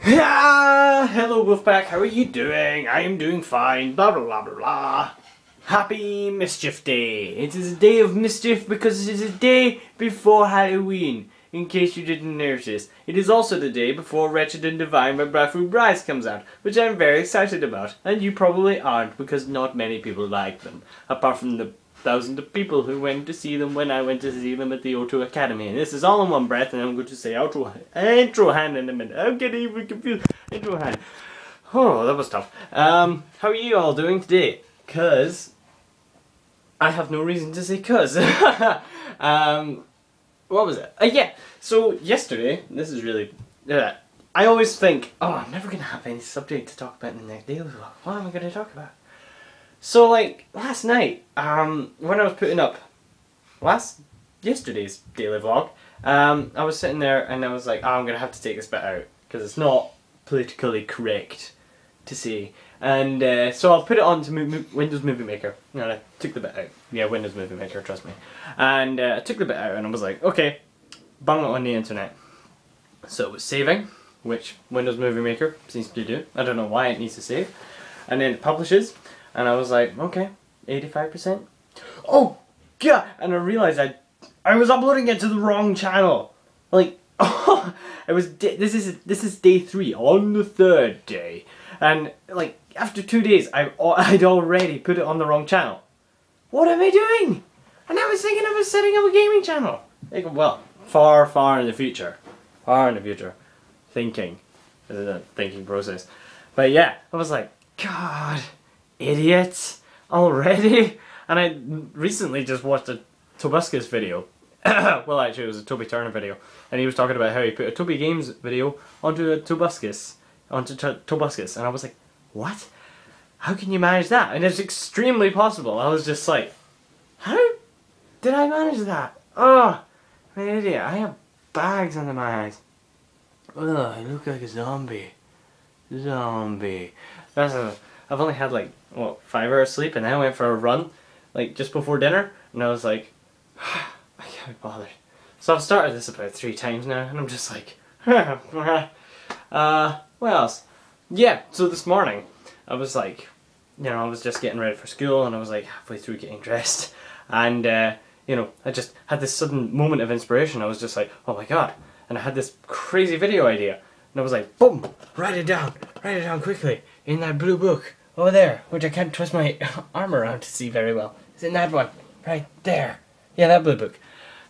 Hello Wolfpack, how are you doing? I am doing fine, blah blah blah blah blah. Happy Mischief Day. It is a day of mischief because it is a day before Halloween, in case you didn't notice. It is also the day before Wretched and Divine by Bradford Bryce comes out, which I'm very excited about, and you probably aren't because not many people like them, apart from the thousands of people who went to see them when I went to see them at the O2 Academy. And this is all in one breath, and I'm going to say intro hand in a minute. I'm getting even confused. Intro hand. Oh, that was tough. How are you all doing today? Cause I have no reason to say cause. What was it? Yeah. So yesterday, this is really. I always think, oh, I'm never gonna have any subject to talk about in the next daily vlog. What am I gonna talk about? So like last night, when I was putting up yesterday's daily vlog, I was sitting there and I was like, oh, I'm gonna have to take this bit out because it's not politically correct to say. And so I'll put it on to Windows Movie Maker. And I took the bit out. Yeah, Windows Movie Maker, trust me. And I took the bit out and I was like, okay, bung it on the internet. So it was saving, which Windows Movie Maker seems to do. I don't know why it needs to save. And then it publishes. And I was like, okay, 85%. Oh, God! And I realized I was uploading it to the wrong channel. Like, oh, it was this is day 3 on the 3rd day, and like after 2 days, I'd already put it on the wrong channel. What am I doing? And I was thinking I was setting up a gaming channel. Like, well, far in the future, thinking, the thinking process. But yeah, I was like, God. Idiots already. And I recently just watched a Tobuscus video. Well, actually it was a Toby Turner video, and he was talking about how he put a Toby Games video onto a Tobuscus, and I was like, what? How can you manage that? And it's extremely possible. I was just like, how did I manage that? Oh, I'm an idiot. I have bags under my eyes. Ugh, I look like a zombie. I've only had like, what, 5 hours sleep, and then I went for a run, like just before dinner, and I was like, I can't be bothered. So I've started this about 3 times now, and I'm just like, what else? Yeah, so this morning, I was like, you know, I was just getting ready for school, and I was like halfway through getting dressed, and you know, I just had this sudden moment of inspiration. I was just like, oh my god, and I had this crazy video idea, and I was like, boom, write it down quickly, in that blue book. Over there, which I can't twist my arm around to see very well. It's in that one, right there. Yeah, that blue book.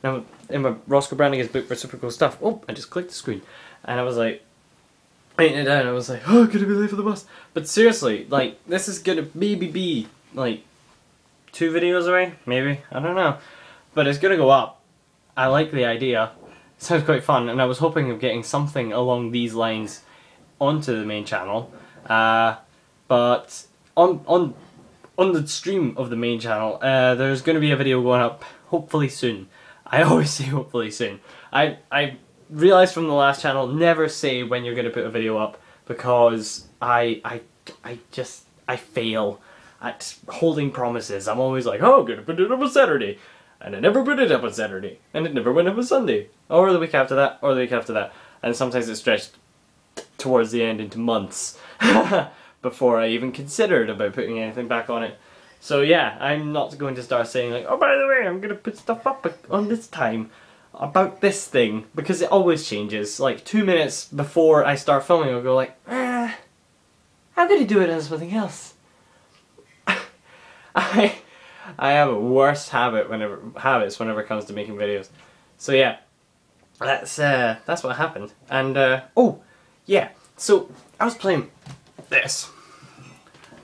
Now, in my Roscoe Brannigan's book, Reciprocal Stuff. Oh, I just clicked the screen, and I was like, writing it down. I was like, oh, gonna be late for the bus. But seriously, like, this is gonna maybe be like 2 videos away, maybe. I don't know, but it's gonna go up. I like the idea. It sounds quite fun, and I was hoping of getting something along these lines onto the main channel. But on the stream of the main channel, there's going to be a video going up hopefully soon. I always say hopefully soon. I realized from the last channel, never say when you're going to put a video up, because I fail at holding promises. I'm always like, oh, I'm going to put it up on Saturday, and I never put it up on Saturday, and it never went up on Sunday, or the week after that, or the week after that, and sometimes it's stretched towards the end into months. Before I even considered about putting anything back on it. So yeah, I'm not going to start saying like, oh, by the way, I'm going to put stuff up on this time about this thing, because it always changes. Like 2 minutes before I start filming, I'll go like, I'm going to do it on something else. I have a worse habits whenever it comes to making videos. So yeah, that's what happened. And oh yeah, so I was playing this.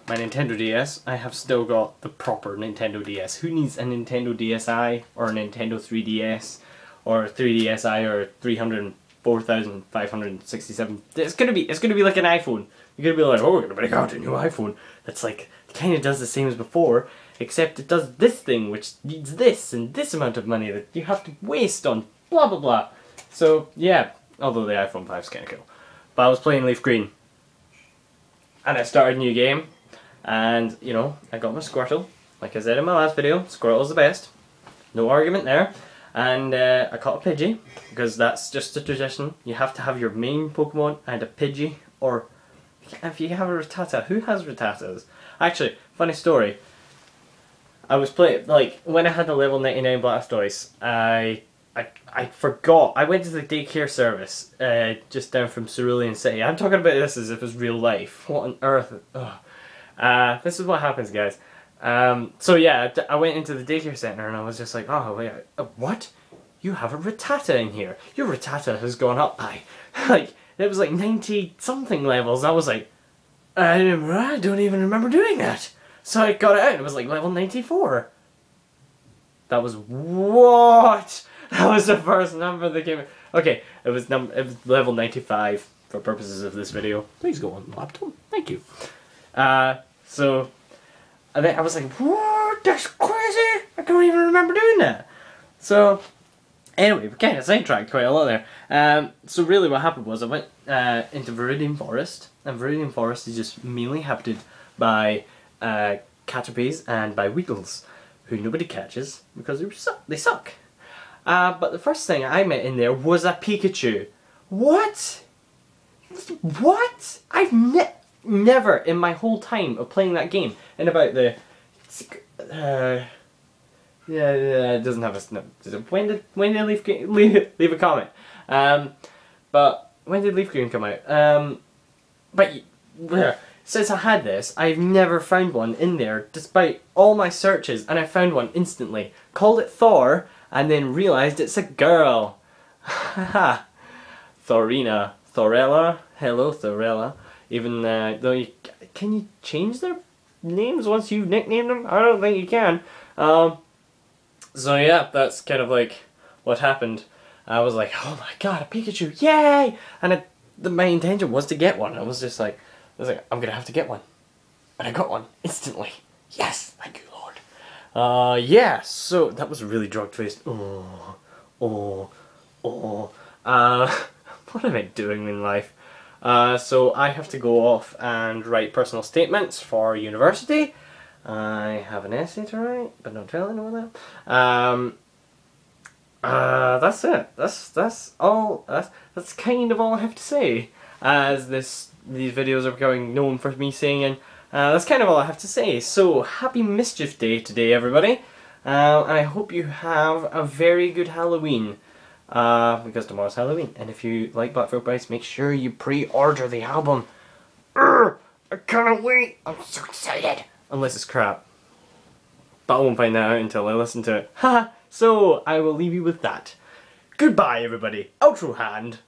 My Nintendo DS. I have still got the proper Nintendo DS. Who needs a Nintendo DSi or a Nintendo 3DS or 3DSi or 304,567? It's gonna be like an iPhone. You're gonna be like, oh, we're gonna break out a new iPhone. That's like, it kind of does the same as before, except it does this thing which needs this and this amount of money that you have to waste on blah blah blah. So yeah, although the iPhone 5 is kind of cool. But I was playing Leaf Green, and I started a new game, and you know, I got my Squirtle. Like I said in my last video, Squirtle's the best. No argument there. And I caught a Pidgey, because that's just a tradition. You have to have your main Pokemon and a Pidgey, or if you have a Rattata, who has Rattatas? Actually, funny story. I was playing, like, when I had the level 99 Blastoise, I forgot. I went to the daycare service, just down from Cerulean City. I'm talking about this as if it's real life. What on earth? This is what happens, guys. So yeah, I went into the daycare center and I was just like, oh wait, what? You have a Rattata in here. Your Rattata has gone up by, like, it was like 90 something levels. I was like, I don't even remember doing that. So I got it out and it was like level 94. That was, what? That was the first number that came in. Okay, it was level 95 for purposes of this video. Please go on the laptop. Thank you. So, and then I was like, what? That's crazy! I don't even remember doing that. So, anyway, we kind of sidetracked quite a lot there. So really what happened was I went into Viridian Forest, and Viridian Forest is just mainly inhabited by Caterpies and by Weedles, who nobody catches because they suck. But the first thing I met in there was a Pikachu. What? What? I've never in my whole time of playing that game, in about the yeah, it doesn't have a snip. When did leave a comment? But when did Leaf Green come out? But since I had this, I've never found one in there, despite all my searches, and I found one instantly. Called it Thor, and then realised it's a girl. Haha. Thorina. Thorella. Hello, Thorella. Even though can you change their names once you've nicknamed them? I don't think you can. So yeah, that's kind of like what happened. I was like, oh my god, a Pikachu, yay! And my intention was to get one. I was like, I'm gonna have to get one. And I got one instantly. Yes, thank you, Lord. Yeah, so that was really drug-faced. What am I doing in life? So I have to go off and write personal statements for university. I have an essay to write, but don't tell anyone that. That's it. That's all. That's kind of all I have to say. As these videos are becoming known for me saying, and that's kind of all I have to say. So happy Mischief Day today, everybody, and I hope you have a very good Halloween. Because tomorrow's Halloween, and if you like Black Veil Brides, make sure you pre-order the album. I can't wait! I'm so excited! Unless it's crap. But I won't find that out until I listen to it. Haha! So, I will leave you with that. Goodbye, everybody. Outro hand.